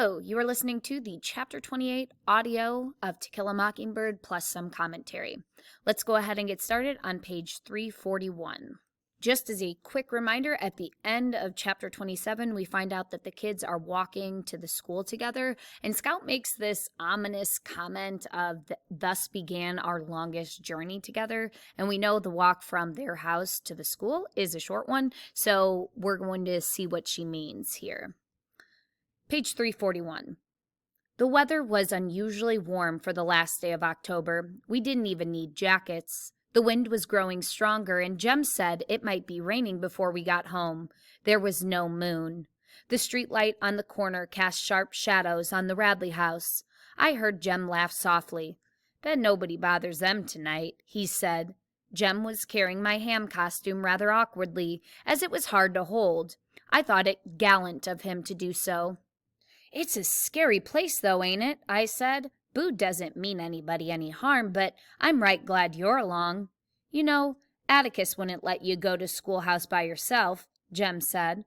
Hello, you are listening to the Chapter 28 audio of To Kill a Mockingbird plus some commentary. Let's go ahead and get started on page 341. Just as a quick reminder, at the end of Chapter 27, we find out that the kids are walking to the school together, and Scout makes this ominous comment of, thus began our longest journey together, and we know the walk from their house to the school is a short one, so we're going to see what she means here. Page 341. The weather was unusually warm for the last day of October. We didn't even need jackets. The wind was growing stronger, and Jem said it might be raining before we got home. There was no moon. The streetlight on the corner cast sharp shadows on the Radley house. I heard Jem laugh softly. "Bet nobody bothers them tonight," he said. Jem was carrying my ham costume rather awkwardly, as it was hard to hold. I thought it gallant of him to do so. "It's a scary place, though, ain't it?" I said. "Boo doesn't mean anybody any harm, but I'm right glad you're along." "You know, Atticus wouldn't let you go to schoolhouse by yourself," Jem said.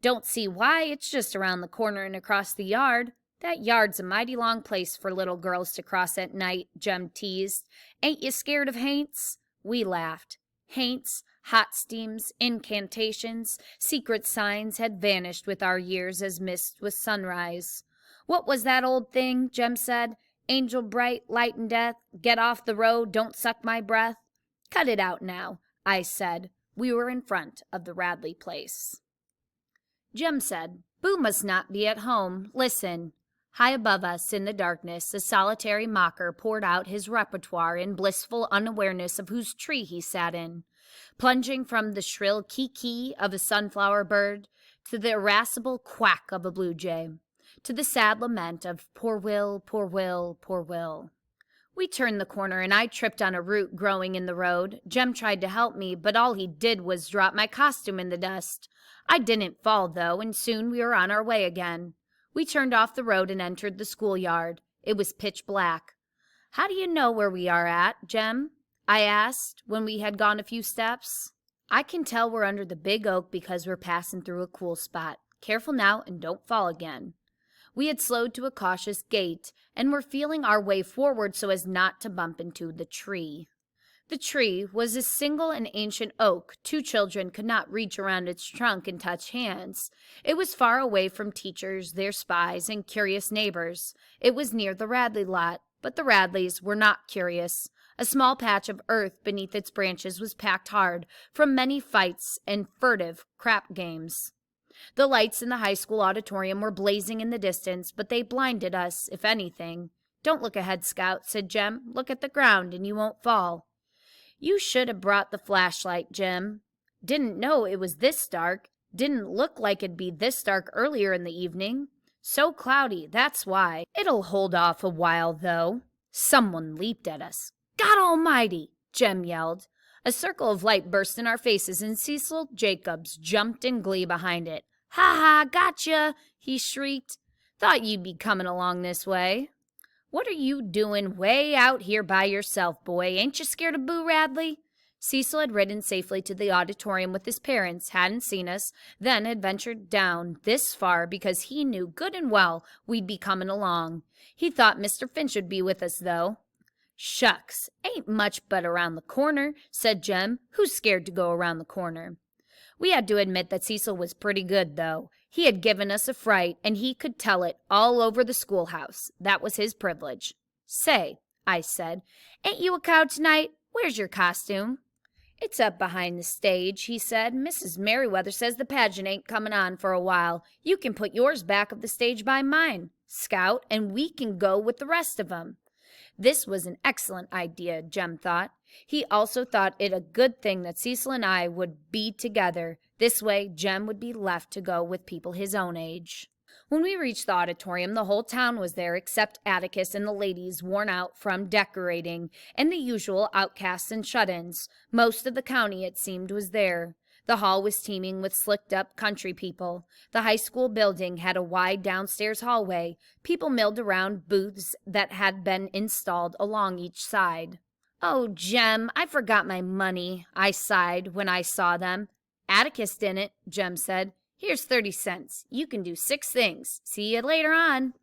"Don't see why, it's just around the corner and across the yard." "That yard's a mighty long place for little girls to cross at night," Jem teased. "Ain't you scared of haints?" We laughed. Haints, hot steams, incantations, secret signs had vanished with our years as mist with sunrise. "What was that old thing?" Jem said. "Angel bright, light and death, get off the road, don't suck my breath." "Cut it out now," I said. We were in front of the Radley place. Jem said, "Boo must not be at home. Listen." High above us in the darkness, a solitary mocker poured out his repertoire in blissful unawareness of whose tree he sat in, plunging from the shrill kee-kee of a sunflower bird to the irascible quack of a blue jay, to the sad lament of "Poor Will, poor Will, poor Will." We turned the corner, and I tripped on a root growing in the road. Jem tried to help me, but all he did was drop my costume in the dust. I didn't fall, though, and soon we were on our way again. We turned off the road and entered the schoolyard. It was pitch black. "How do you know where we are at, Jem?" I asked when we had gone a few steps. "I can tell we're under the big oak because we're passing through a cool spot. Careful now and don't fall again." We had slowed to a cautious gait and were feeling our way forward so as not to bump into the tree. The tree was a single and ancient oak. Two children could not reach around its trunk and touch hands. It was far away from teachers, their spies, and curious neighbors. It was near the Radley lot, but the Radleys were not curious. A small patch of earth beneath its branches was packed hard from many fights and furtive crap games. The lights in the high school auditorium were blazing in the distance, but they blinded us, if anything. "Don't look ahead, Scout," said Jem. "Look at the ground and you won't fall." "You should have brought the flashlight, Jem." "Didn't know it was this dark. Didn't look like it'd be this dark earlier in the evening. So cloudy, that's why. It'll hold off a while, though." Someone leaped at us. "God almighty!" Jem yelled. A circle of light burst in our faces, and Cecil Jacobs jumped in glee behind it. "Ha ha, gotcha!" he shrieked. "Thought you'd be coming along this way." "What are you doing way out here by yourself, boy? Ain't you scared of Boo Radley?" Cecil had ridden safely to the auditorium with his parents, hadn't seen us, then had ventured down this far because he knew good and well we'd be coming along. He thought Mr. Finch would be with us, though. "Shucks, ain't much but around the corner," said Jem. "Who's scared to go around the corner?" We had to admit that Cecil was pretty good, though. He had given us a fright, and he could tell it all over the schoolhouse. That was his privilege. "Say," I said, "ain't you a cow tonight? Where's your costume?" "It's up behind the stage," he said. "Mrs. Merriweather says the pageant ain't coming on for a while. You can put yours back of the stage by mine, Scout, and we can go with the rest of 'em." This was an excellent idea, Jem thought. He also thought it a good thing that Cecil and I would be together. This way, Jem would be left to go with people his own age. When we reached the auditorium, the whole town was there except Atticus and the ladies worn out from decorating, and the usual outcasts and shut-ins. Most of the county, it seemed, was there. The hall was teeming with slicked-up country people. The high school building had a wide downstairs hallway. People milled around booths that had been installed along each side. "Oh, Jem, I forgot my money," I sighed when I saw them. "Atticus didn't," Jem said. Here's 30 cents. You can do 6 things. See you later on.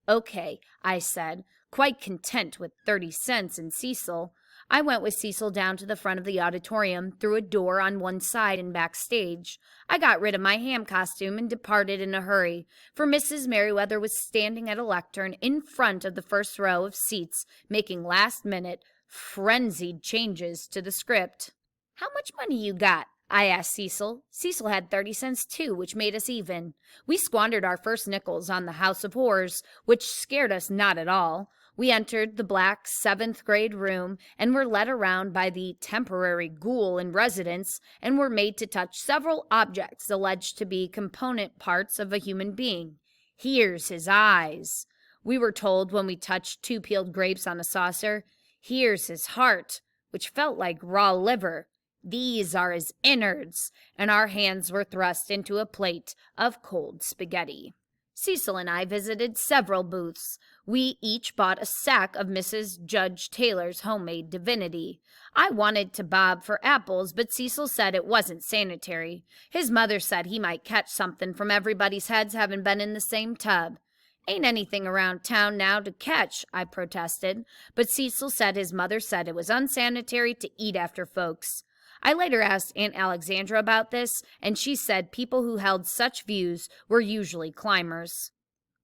Okay, I said, quite content with 30 cents and Cecil. I went with Cecil down to the front of the auditorium, through a door on one side and backstage. I got rid of my ham costume and departed in a hurry, for Mrs. Merriweather was standing at a lectern in front of the first row of seats, making last-minute, frenzied changes to the script. "How much money you got?" I asked Cecil. Cecil had 30 cents too, which made us even. We squandered our first nickels on the House of Horrors, which scared us not at all. We entered the black 7th grade room and were led around by the temporary ghoul in residence and were made to touch several objects alleged to be component parts of a human being. "Here's his eyes," we were told when we touched 2 peeled grapes on a saucer. "Here's his heart," which felt like raw liver. "These are his innards," and our hands were thrust into a plate of cold spaghetti. Cecil and I visited several booths. We each bought a sack of Mrs. Judge Taylor's homemade divinity. I wanted to bob for apples, but Cecil said it wasn't sanitary. His mother said he might catch something from everybody's heads having been in the same tub. "Ain't anything around town now to catch," I protested, but Cecil said his mother said it was unsanitary to eat after folks. I later asked Aunt Alexandra about this, and she said people who held such views were usually climbers.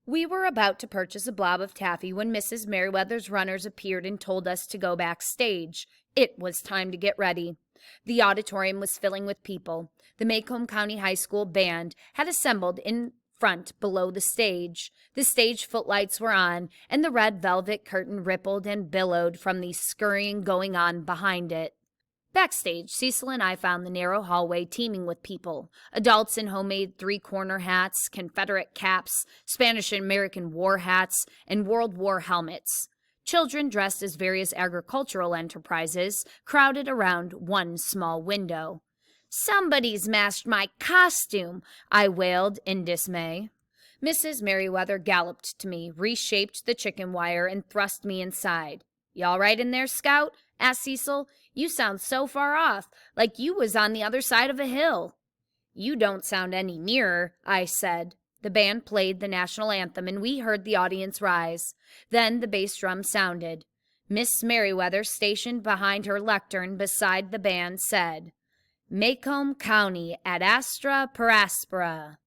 We were about to purchase a blob of taffy when Mrs. Merriweather's runners appeared and told us to go backstage. It was time to get ready. The auditorium was filling with people. The Macomb County High School band had assembled in front below the stage. The stage footlights were on, and the red velvet curtain rippled and billowed from the scurrying going on behind it. Backstage, Cecil and I found the narrow hallway teeming with people. Adults in homemade 3-corner hats, Confederate caps, Spanish and American war hats, and World War helmets. Children dressed as various agricultural enterprises crowded around one small window. "Somebody's mashed my costume," I wailed in dismay. Mrs. Merriweather galloped to me, reshaped the chicken wire, and thrust me inside. "You all right in there, Scout?" asked Cecil. "You sound so far off, like you was on the other side of a hill." "You don't sound any nearer," I said. The band played the national anthem, and we heard the audience rise. Then the bass drum sounded. Miss Merriweather, stationed behind her lectern beside the band, said, "Macomb County ad astra per aspera."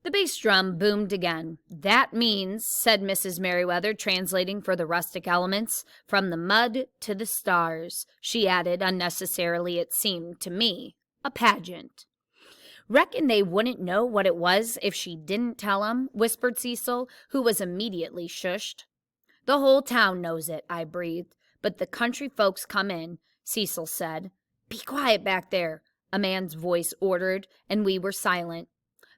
The bass drum boomed again. "That means," said Mrs. Merriweather, translating for the rustic elements, "from the mud to the stars." She added, unnecessarily it seemed to me, "a pageant." "Reckon they wouldn't know what it was if she didn't tell 'em," whispered Cecil, who was immediately shushed. "The whole town knows it," I breathed. "But the country folks come in," Cecil said. "Be quiet back there," a man's voice ordered, and we were silent.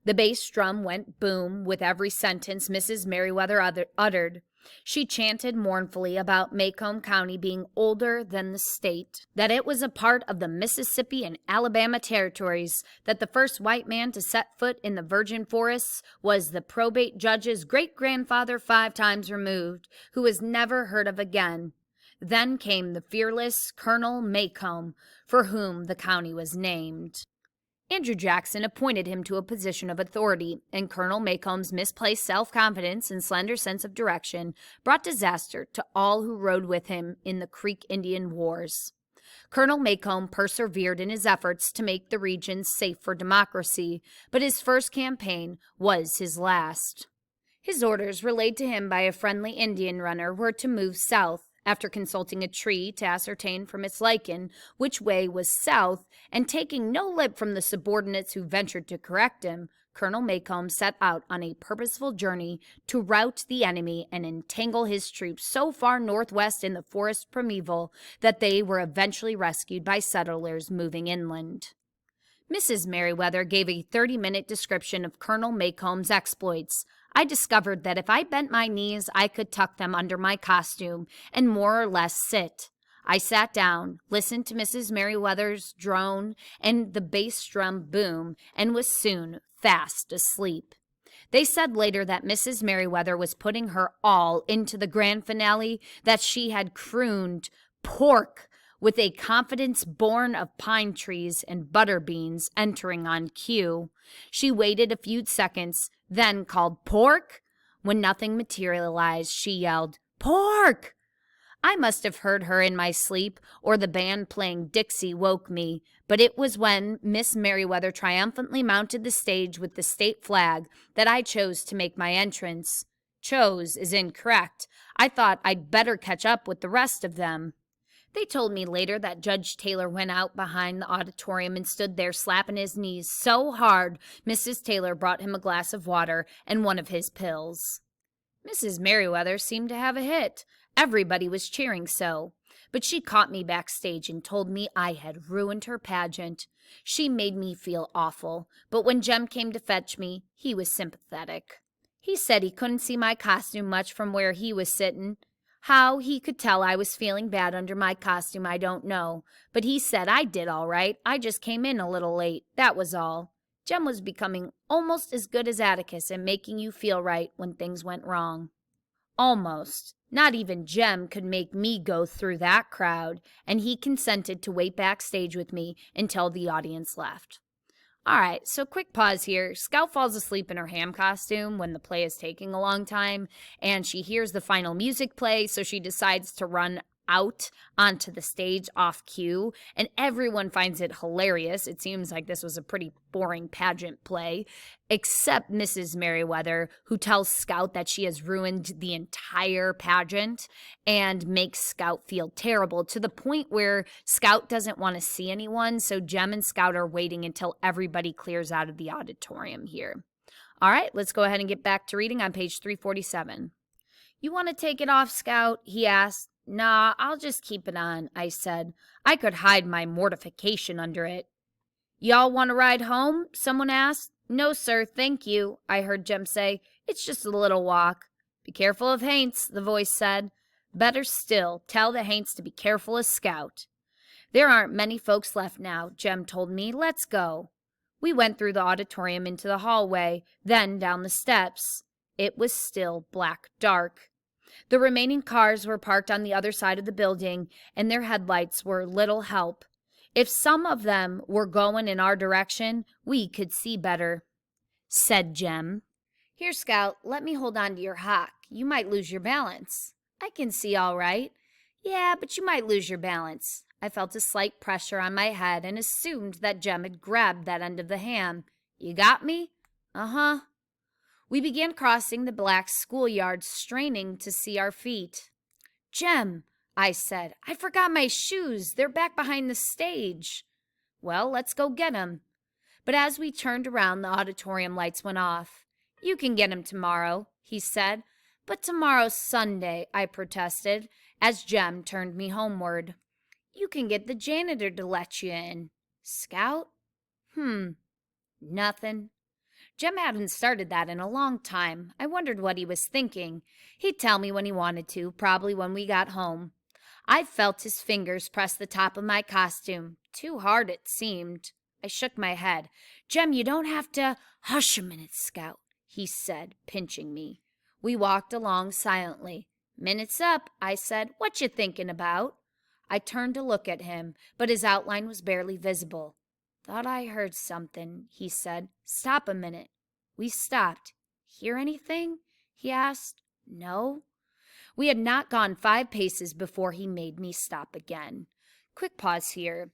The bass drum went boom with every sentence Mrs. Merriweather uttered. She chanted mournfully about Macomb County being older than the state, that it was a part of the Mississippi and Alabama territories, that the first white man to set foot in the virgin forests was the probate judge's great-grandfather 5 times removed, who was never heard of again. Then came the fearless Colonel Macomb, for whom the county was named. Andrew Jackson appointed him to a position of authority, and Colonel Macomb's misplaced self-confidence and slender sense of direction brought disaster to all who rode with him in the Creek Indian Wars. Colonel Macomb persevered in his efforts to make the region safe for democracy, but his first campaign was his last. His orders, relayed to him by a friendly Indian runner, were to move south. After consulting a tree to ascertain from its lichen which way was south, and taking no lip from the subordinates who ventured to correct him, Colonel Macomb set out on a purposeful journey to rout the enemy and entangle his troops so far northwest in the forest primeval that they were eventually rescued by settlers moving inland. Mrs. Merriweather gave a 30-minute description of Colonel Macomb's exploits. I discovered that if I bent my knees, I could tuck them under my costume and more or less sit. I sat down, listened to Mrs. Merriweather's drone and the bass drum boom, and was soon fast asleep. They said later that Mrs. Merriweather was putting her all into the grand finale, that she had crooned, "Pork," with a confidence born of pine trees and butter beans entering on cue. She waited a few seconds, then called, "Pork?" When nothing materialized, she yelled, "Pork!" I must have heard her in my sleep, or the band playing Dixie woke me, but it was when Miss Merriweather triumphantly mounted the stage with the state flag that I chose to make my entrance. Chose is incorrect. I thought I'd better catch up with the rest of them. They told me later that Judge Taylor went out behind the auditorium and stood there slapping his knees so hard Mrs. Taylor brought him a glass of water and one of his pills. Mrs. Merriweather seemed to have a hit. Everybody was cheering so. But she caught me backstage and told me I had ruined her pageant. She made me feel awful, but when Jem came to fetch me, he was sympathetic. He said he couldn't see my costume much from where he was sittin'. How he could tell I was feeling bad under my costume, I don't know. But he said I did all right. I just came in a little late. That was all. Jem was becoming almost as good as Atticus at making you feel right when things went wrong. Almost. Not even Jem could make me go through that crowd, and he consented to wait backstage with me until the audience left. All right, so quick pause here. Scout falls asleep in her ham costume when the play is taking a long time, and she hears the final music play, so she decides to run out onto the stage off cue, and everyone finds it hilarious. It seems like this was a pretty boring pageant play, except Mrs. Merriweather, who tells Scout that she has ruined the entire pageant and makes Scout feel terrible to the point where Scout doesn't want to see anyone, so Jem and Scout are waiting until everybody clears out of the auditorium here. All right, let's go ahead and get back to reading on page 347. "You want to take it off, Scout?" he asked. "Nah, I'll just keep it on," I said. I could hide my mortification under it. "Y'all want to ride home?" someone asked. "No, sir, thank you," I heard Jem say. "It's just a little walk." "Be careful of Haints," the voice said. "Better still, tell the Haints to be careful of Scout." "There aren't many folks left now," Jem told me. "Let's go." We went through the auditorium into the hallway, then down the steps. It was still black dark. The remaining cars were parked on the other side of the building, and their headlights were little help. If some of them were going in our direction, we could see better. Said Jem, "Here, Scout, let me hold on to your hock. You might lose your balance." "I can see all right." "Yeah, but you might lose your balance." I felt a slight pressure on my head and assumed that Jem had grabbed that end of the ham. "You got me?" "Uh-huh." We began crossing the black schoolyard, straining to see our feet. "Jem," I said, "I forgot my shoes. They're back behind the stage." "Well, let's go get 'em." But as we turned around, the auditorium lights went off. "You can get 'em tomorrow," he said. "But tomorrow's Sunday," I protested, as Jem turned me homeward. "You can get the janitor to let you in." "Scout?" Nothing. Jem hadn't started that in a long time. I wondered what he was thinking. He'd tell me when he wanted to, probably when we got home. I felt his fingers press the top of my costume. Too hard, it seemed. I shook my head. "Jem, you don't have to—" "Hush a minute, Scout," he said, pinching me. We walked along silently. "Minute's up," I said. "What you thinking about?" I turned to look at him, but his outline was barely visible. "Thought I heard something," he said. "Stop a minute." We stopped. "Hear anything?" he asked. "No." We had not gone 5 paces before he made me stop again. Quick pause here.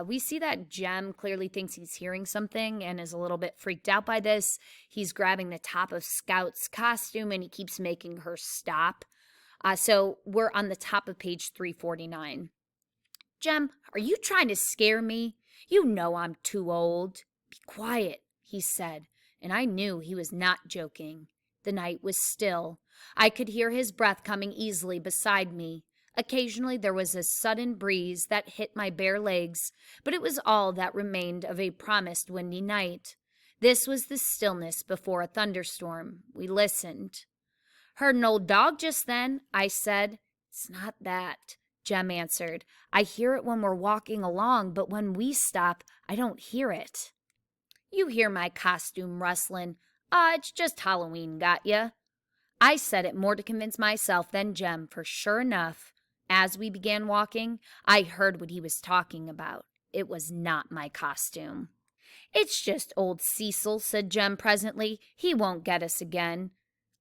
We see that Jem clearly thinks he's hearing something and is a little bit freaked out by this. He's grabbing the top of Scout's costume and he keeps making her stop. So we're on the top of page 349. "Jem, are you trying to scare me? You know I'm too old." "Be quiet," he said, and I knew he was not joking. The night was still. I could hear his breath coming easily beside me. Occasionally there was a sudden breeze that hit my bare legs, but it was all that remained of a promised windy night. This was the stillness before a thunderstorm. We listened. "Heard an old dog just then," I said. "It's not that," Jem answered. "I hear it when we're walking along, but when we stop, I don't hear it." "You hear my costume rustling. It's just Halloween got ya." I said it more to convince myself than Jem, for sure enough, as we began walking, I heard what he was talking about. It was not my costume. "It's just old Cecil," said Jem presently. "He won't get us again.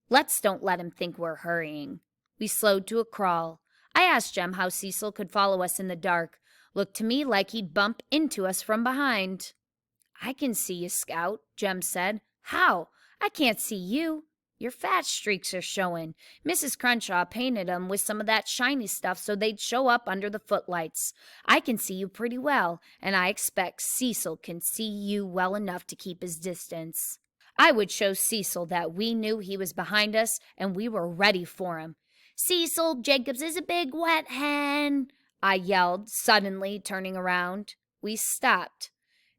Let's don't let him think we're hurrying." We slowed to a crawl. I asked Jem how Cecil could follow us in the dark. Looked to me like he'd bump into us from behind. "I can see you, Scout," Jem said. "How? I can't see you. Your fat streaks are showing. Mrs. Crenshaw painted 'em with some of that shiny stuff so they'd show up under the footlights. I can see you pretty well, and I expect Cecil can see you well enough to keep his distance." I would show Cecil that we knew he was behind us and we were ready for him. "Cecil Jacobs is a big wet hen," I yelled, suddenly turning around. We stopped.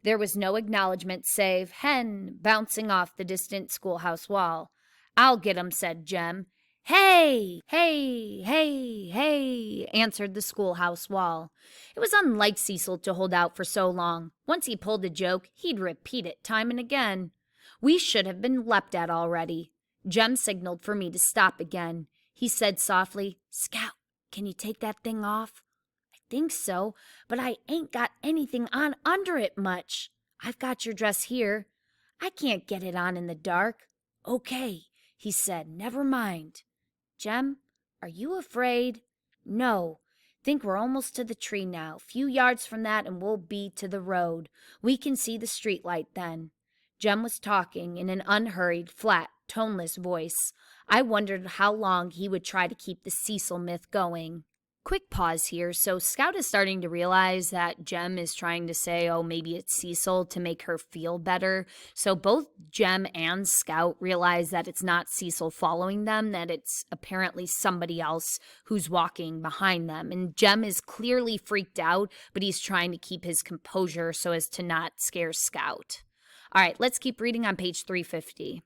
There was no acknowledgement save "hen" bouncing off the distant schoolhouse wall. "I'll get 'em," said Jem. "Hey! Hey! Hey! Hey!" answered the schoolhouse wall. It was unlike Cecil to hold out for so long. Once he pulled a joke, he'd repeat it time and again. We should have been leapt at already. Jem signaled for me to stop again. He said softly, "Scout, can you take that thing off?" "I think so, but I ain't got anything on under it much." "I've got your dress here." "I can't get it on in the dark." "Okay," he said, "never mind." "Jem, are you afraid?" "No. Think we're almost to the tree now. Few yards from that and we'll be to the road. We can see the street light then." Jem was talking in an unhurried, flat, toneless voice. I wondered how long he would try to keep the Cecil myth going. Quick pause here. So Scout is starting to realize that Jem is trying to say, oh, maybe it's Cecil to make her feel better. So both Jem and Scout realize that it's not Cecil following them, that it's apparently somebody else who's walking behind them. And Jem is clearly freaked out, but he's trying to keep his composure so as to not scare Scout. All right, let's keep reading on page 350.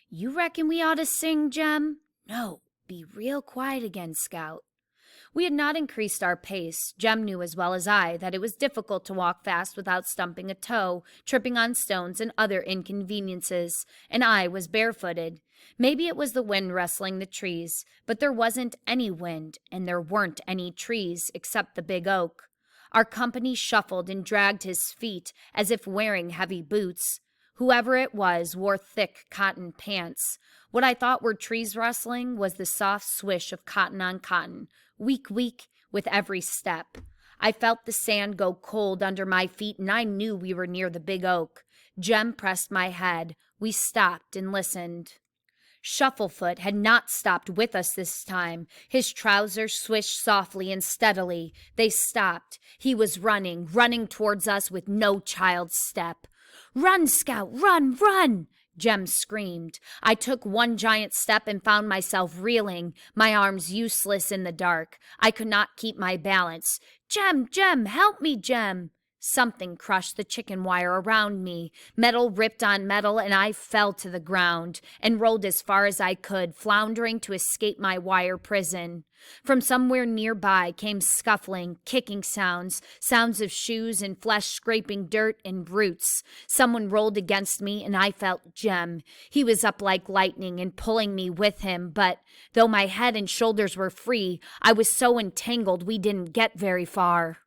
"You reckon we ought to sing, Jem?" "No, be real quiet again, Scout." We had not increased our pace. Jem knew as well as I that it was difficult to walk fast without stumping a toe, tripping on stones, and other inconveniences, and I was barefooted. Maybe it was the wind rustling the trees, but there wasn't any wind, and there weren't any trees except the big oak. Our company shuffled and dragged his feet as if wearing heavy boots. Whoever it was wore thick cotton pants. What I thought were trees rustling was the soft swish of cotton on cotton, weak, with every step. I felt the sand go cold under my feet, and I knew we were near the big oak. Jem pressed my head. We stopped and listened. Shufflefoot had not stopped with us this time. His trousers swished softly and steadily. They stopped. He was running towards us with no child's step. "Run, Scout, run, run!" Jem screamed. I took one giant step and found myself reeling, my arms useless in the dark. I could not keep my balance. "Jem, help me, Jem!" Something crushed the chicken wire around me. Metal ripped on metal, and I fell to the ground and rolled as far as I could, floundering to escape my wire prison. From somewhere nearby came scuffling, kicking sounds of shoes and flesh scraping dirt and roots. Someone rolled against me, and I felt Jem. He was up like lightning and pulling me with him, but though my head and shoulders were free, I was so entangled we didn't get very far.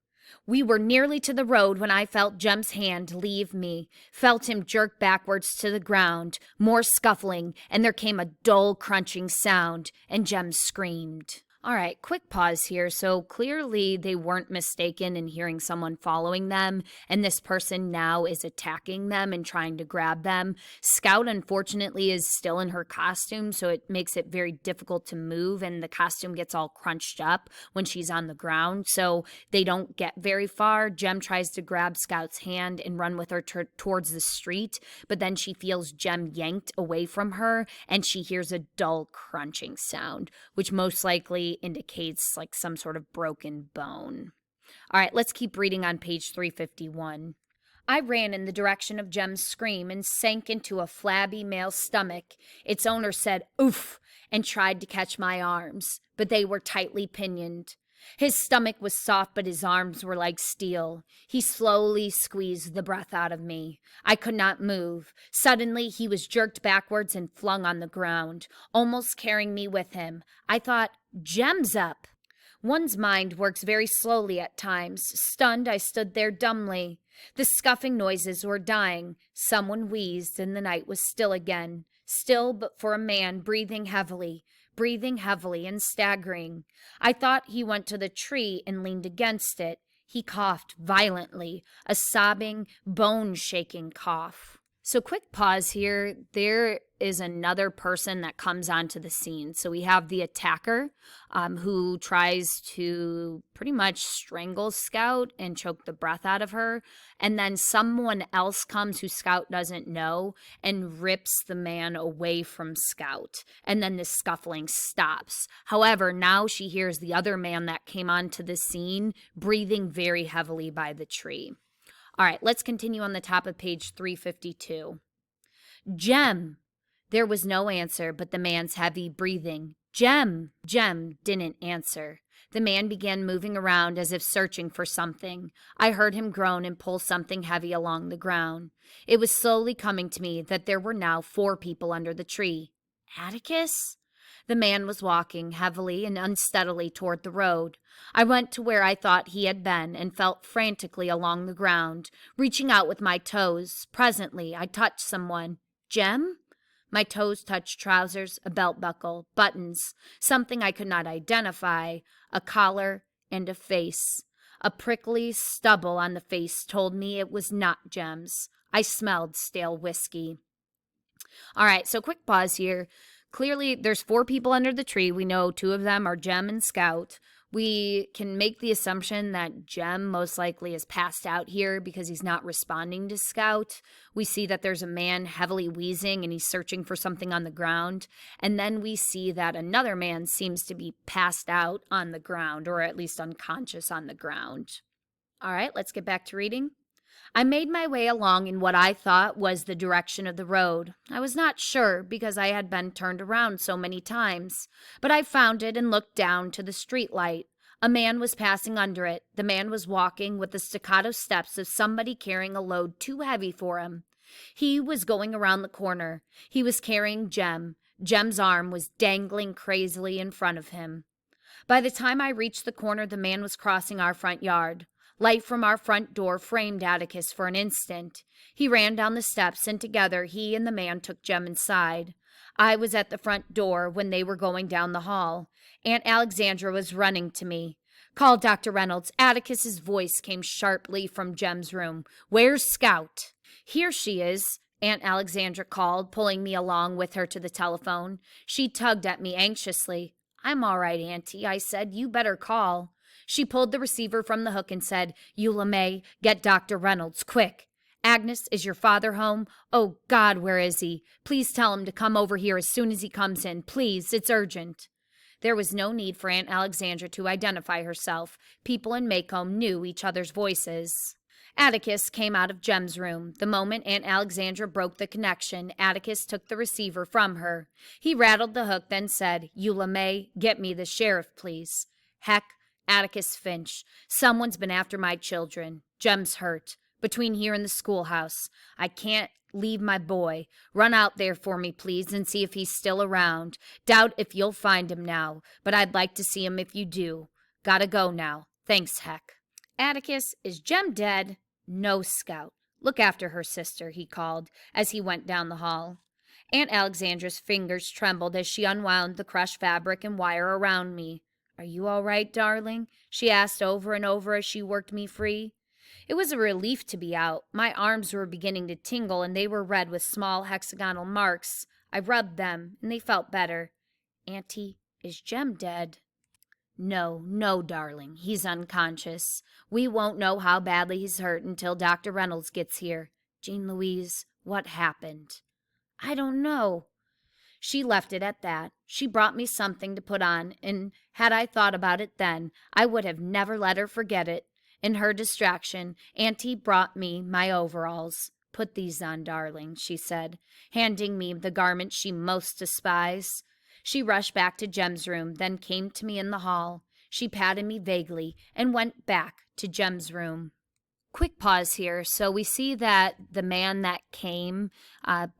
We were nearly to the road when I felt Jem's hand leave me, felt him jerk backwards to the ground, more scuffling, and there came a dull crunching sound, and Jem screamed. All right, quick pause here. So clearly they weren't mistaken in hearing someone following them, and this person now is attacking them and trying to grab them. Scout, unfortunately, is still in her costume, so it makes it very difficult to move, and the costume gets all crunched up when she's on the ground, so they don't get very far. Jem tries to grab Scout's hand and run with her towards the street, but then she feels Jem yanked away from her, and she hears a dull crunching sound, which most likely indicates like some sort of broken bone. All right, let's keep reading on page 351. I ran in the direction of Jem's scream and sank into a flabby male stomach. Its owner said, "Oof," and tried to catch my arms, but they were tightly pinioned. His stomach was soft, but his arms were like steel. He slowly squeezed the breath out of me. I could not move. Suddenly, he was jerked backwards and flung on the ground, almost carrying me with him. I thought, "Jem's up." One's mind works very slowly at times. Stunned, I stood there dumbly. The scuffing noises were dying. Someone wheezed, and the night was still again. Still, but for a man breathing heavily and staggering. I thought he went to the tree and leaned against it. He coughed violently, a sobbing, bone-shaking cough. So quick pause here. There is another person that comes onto the scene. So we have the attacker who tries to pretty much strangle Scout and choke the breath out of her. And then someone else comes who Scout doesn't know and rips the man away from Scout. And then the scuffling stops. However, now she hears the other man that came onto the scene breathing very heavily by the tree. All right, let's continue on the top of page 352. Jem! There was no answer but the man's heavy breathing. Jem! Jem didn't answer. The man began moving around as if searching for something. I heard him groan and pull something heavy along the ground. It was slowly coming to me that there were now 4 people under the tree. Atticus? The man was walking heavily and unsteadily toward the road. I went to where I thought he had been and felt frantically along the ground, reaching out with my toes. Presently, I touched someone. Jem? My toes touched trousers, a belt buckle, buttons, something I could not identify, a collar, and a face. A prickly stubble on the face told me it was not Jem's. I smelled stale whiskey. All right, so quick pause here. Clearly, there's 4 people under the tree. We know 2 of them are Jem and Scout. We can make the assumption that Jem most likely is passed out here because he's not responding to Scout. We see that there's a man heavily wheezing and he's searching for something on the ground. And then we see that another man seems to be passed out on the ground, or at least unconscious on the ground. All right, let's get back to reading. I made my way along in what I thought was the direction of the road. I was not sure because I had been turned around so many times, but I found it and looked down to the street light. A man was passing under it. The man was walking with the staccato steps of somebody carrying a load too heavy for him. He was going around the corner. He was carrying Jem. Jem's arm was dangling crazily in front of him. By the time I reached the corner, the man was crossing our front yard. Light from our front door framed Atticus for an instant. He ran down the steps, and together he and the man took Jem inside. I was at the front door when they were going down the hall. Aunt Alexandra was running to me. Call Dr. Reynolds. Atticus's voice came sharply from Jem's room. Where's Scout? Here she is, Aunt Alexandra called, pulling me along with her to the telephone. She tugged at me anxiously. I'm all right, Auntie, I said. You better call. She pulled the receiver from the hook and said, Eula May, get Dr. Reynolds, quick. Agnes, is your father home? Oh, God, where is he? Please tell him to come over here as soon as he comes in. Please, it's urgent. There was no need for Aunt Alexandra to identify herself. People in Maycomb knew each other's voices. Atticus came out of Jem's room. The moment Aunt Alexandra broke the connection, Atticus took the receiver from her. He rattled the hook, then said, Eula May, get me the sheriff, please. Heck, Atticus Finch. Someone's been after my children. Jem's hurt. Between here and the schoolhouse. I can't leave my boy. Run out there for me, please, and see if he's still around. Doubt if you'll find him now, but I'd like to see him if you do. Gotta go now. Thanks, Heck. Atticus, is Jem dead? No, Scout. Look after her, sister, he called as he went down the hall. Aunt Alexandra's fingers trembled as she unwound the crushed fabric and wire around me. Are you all right, darling? She asked over and over as she worked me free. It was a relief to be out. My arms were beginning to tingle, and they were red with small hexagonal marks. I rubbed them, and they felt better. Auntie, is Jem dead? No, no, darling. He's unconscious. We won't know how badly he's hurt until Dr. Reynolds gets here. Jean Louise, what happened? I don't know. She left it at that. She brought me something to put on, and had I thought about it then, I would have never let her forget it. In her distraction, Auntie brought me my overalls. Put these on, darling, she said, handing me the garment she most despised. She rushed back to Jem's room, then came to me in the hall. She patted me vaguely and went back to Jem's room. Quick pause here. So we see that the man that came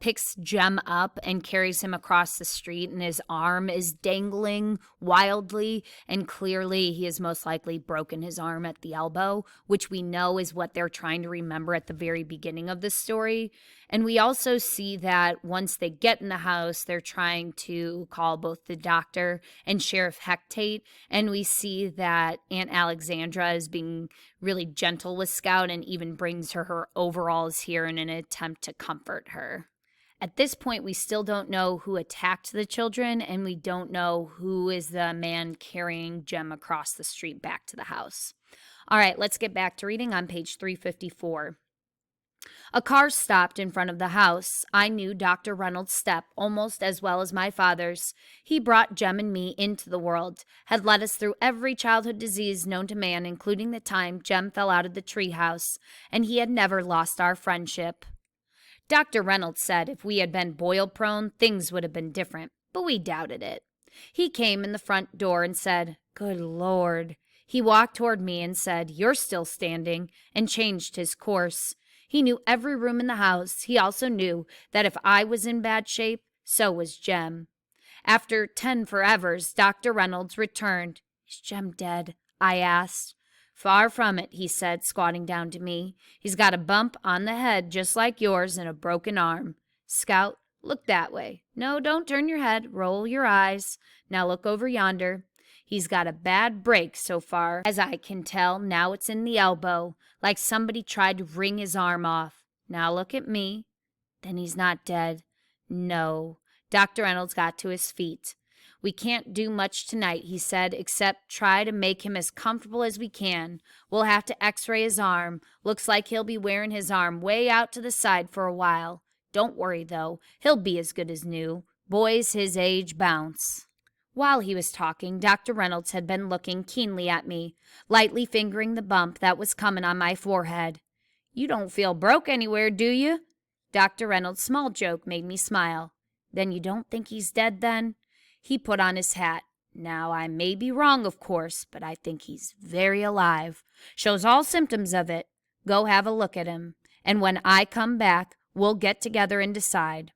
picks Jem up and carries him across the street, and his arm is dangling wildly, and clearly he has most likely broken his arm at the elbow, which we know is what they're trying to remember at the very beginning of the story. And we also see that once they get in the house, they're trying to call both the doctor and Sheriff Hectate, and we see that Aunt Alexandra is being really gentle with Scout and even brings her overalls here in an attempt to comfort her. At this point, we still don't know who attacked the children, and we don't know who is the man carrying Jem across the street back to the house. All right, let's get back to reading on page 354. A car stopped in front of the house. I knew Dr. Reynolds' step almost as well as my father's. He brought Jem and me into the world, had led us through every childhood disease known to man, including the time Jem fell out of the treehouse, and he had never lost our friendship. Dr. Reynolds said if we had been boil-prone, things would have been different, but we doubted it. He came in the front door and said, "Good Lord." He walked toward me and said, "You're still standing," and changed his course. He knew every room in the house. He also knew that if I was in bad shape, so was Jem. After 10 forevers, Dr. Reynolds returned. "Is Jem dead?" I asked. "Far from it," he said, squatting down to me. "He's got a bump on the head just like yours and a broken arm. Scout, look that way. No, don't turn your head. Roll your eyes. Now look over yonder. He's got a bad break so far, as I can tell. Now it's in the elbow, like somebody tried to wring his arm off. Now look at me." "Then he's not dead." "No." Dr. Reynolds got to his feet. "We can't do much tonight," he said, "except try to make him as comfortable as we can. We'll have to x-ray his arm. Looks like he'll be wearing his arm way out to the side for a while. Don't worry, though. He'll be as good as new. Boys his age bounce." While he was talking, Dr. Reynolds had been looking keenly at me, lightly fingering the bump that was coming on my forehead. "You don't feel broke anywhere, do you?" Dr. Reynolds' small joke made me smile. "Then you don't think he's dead, then?" He put on his hat. "Now, I may be wrong, of course, but I think he's very alive. Shows all symptoms of it. Go have a look at him. And when I come back, we'll get together and decide."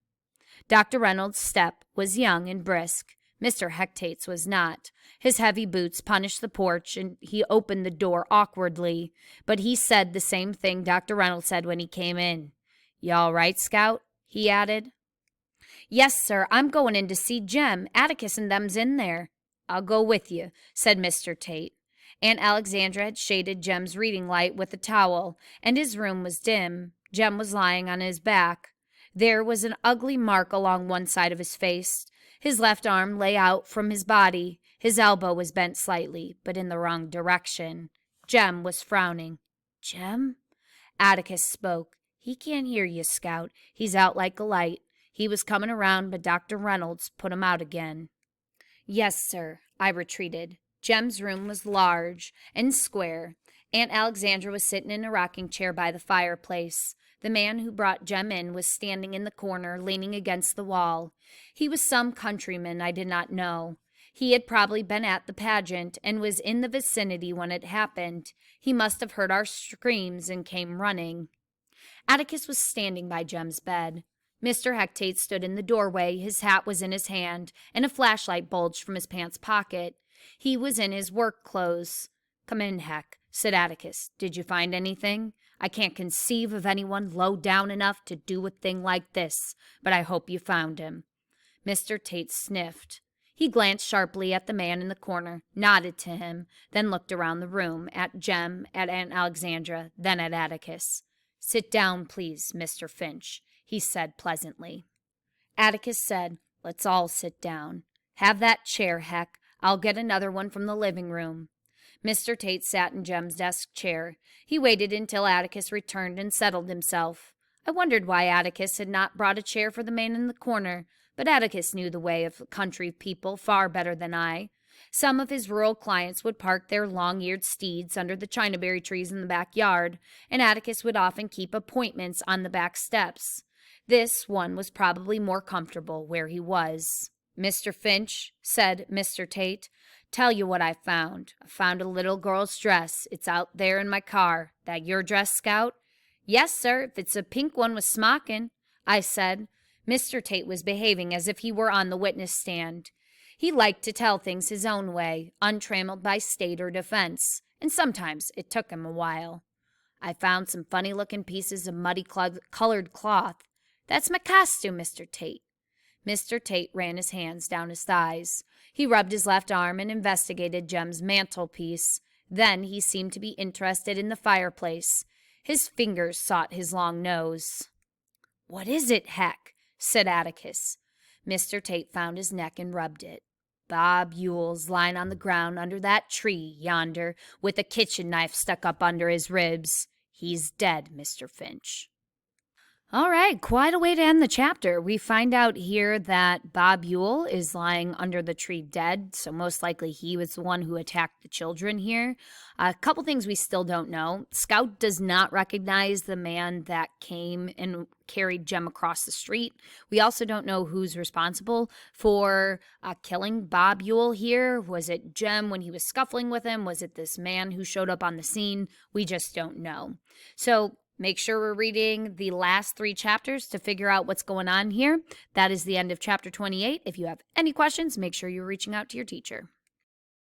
Dr. Reynolds' step was young and brisk. Mr. Hectate's was not. His heavy boots punished the porch, and he opened the door awkwardly. But he said the same thing Dr. Reynolds said when he came in. "You all right, Scout?" he added. "Yes, sir. I'm going in to see Jem. Atticus and them's in there." "I'll go with you," said Mr. Tate. Aunt Alexandra had shaded Jem's reading light with a towel, and his room was dim. Jem was lying on his back. There was an ugly mark along one side of his face. His left arm lay out from his body. His elbow was bent slightly, but in the wrong direction. Jem was frowning. "Jem?" Atticus spoke. "He can't hear you, Scout. He's out like a light. He was coming around, but Dr. Reynolds put him out again." "Yes, sir." I retreated. Jem's room was large and square. Aunt Alexandra was sitting in a rocking chair by the fireplace. The man who brought Jem in was standing in the corner, leaning against the wall. He was some countryman I did not know. He had probably been at the pageant and was in the vicinity when it happened. He must have heard our screams and came running. Atticus was standing by Jem's bed. Mr. Hectate stood in the doorway. His hat was in his hand, and a flashlight bulged from his pants pocket. He was in his work clothes. "Come in, Heck," said Atticus. "Did you find anything? I can't conceive of anyone low down enough to do a thing like this, but I hope you found him." Mr. Tate sniffed. He glanced sharply at the man in the corner, nodded to him, then looked around the room, at Jem, at Aunt Alexandra, then at Atticus. "Sit down, please, Mr. Finch," he said pleasantly. Atticus said, "Let's all sit down. Have that chair, Heck. I'll get another one from the living room." Mr. Tate sat in Jem's desk chair. He waited until Atticus returned and settled himself. I wondered why Atticus had not brought a chair for the man in the corner, but Atticus knew the way of country people far better than I. Some of his rural clients would park their long-eared steeds under the chinaberry trees in the backyard, and Atticus would often keep appointments on the back steps. This one was probably more comfortable where he was. "Mr. Finch," said Mr. Tate, "tell you what I found. I found a little girl's dress. It's out there in my car. That your dress, Scout?" "Yes, sir, if it's a pink one with smockin'," I said. Mr. Tate was behaving as if he were on the witness stand. He liked to tell things his own way, untrammeled by state or defense, and sometimes it took him a while. "I found some funny-looking pieces of muddy-colored cloth. That's my costume, Mr. Tate." Mr. Tate ran his hands down his thighs. He rubbed his left arm and investigated Jem's mantelpiece. Then he seemed to be interested in the fireplace. His fingers sought his long nose. "What is it, Heck?" said Atticus. Mr. Tate found his neck and rubbed it. "Bob Yule's lying on the ground under that tree yonder, with a kitchen knife stuck up under his ribs. He's dead, Mr. Finch." All right, quite a way to end the chapter. We find out here that Bob Yule is lying under the tree dead, so most likely he was the one who attacked the children here. A couple things we still don't know. Scout does not recognize the man that came and carried Jem across the street. We also don't know who's responsible for killing Bob Yule here. Was it Jem when he was scuffling with him? Was it this man who showed up on the scene? We just don't know. So make sure we're reading the last 3 chapters to figure out what's going on here. That is the end of chapter 28. If you have any questions, make sure you're reaching out to your teacher.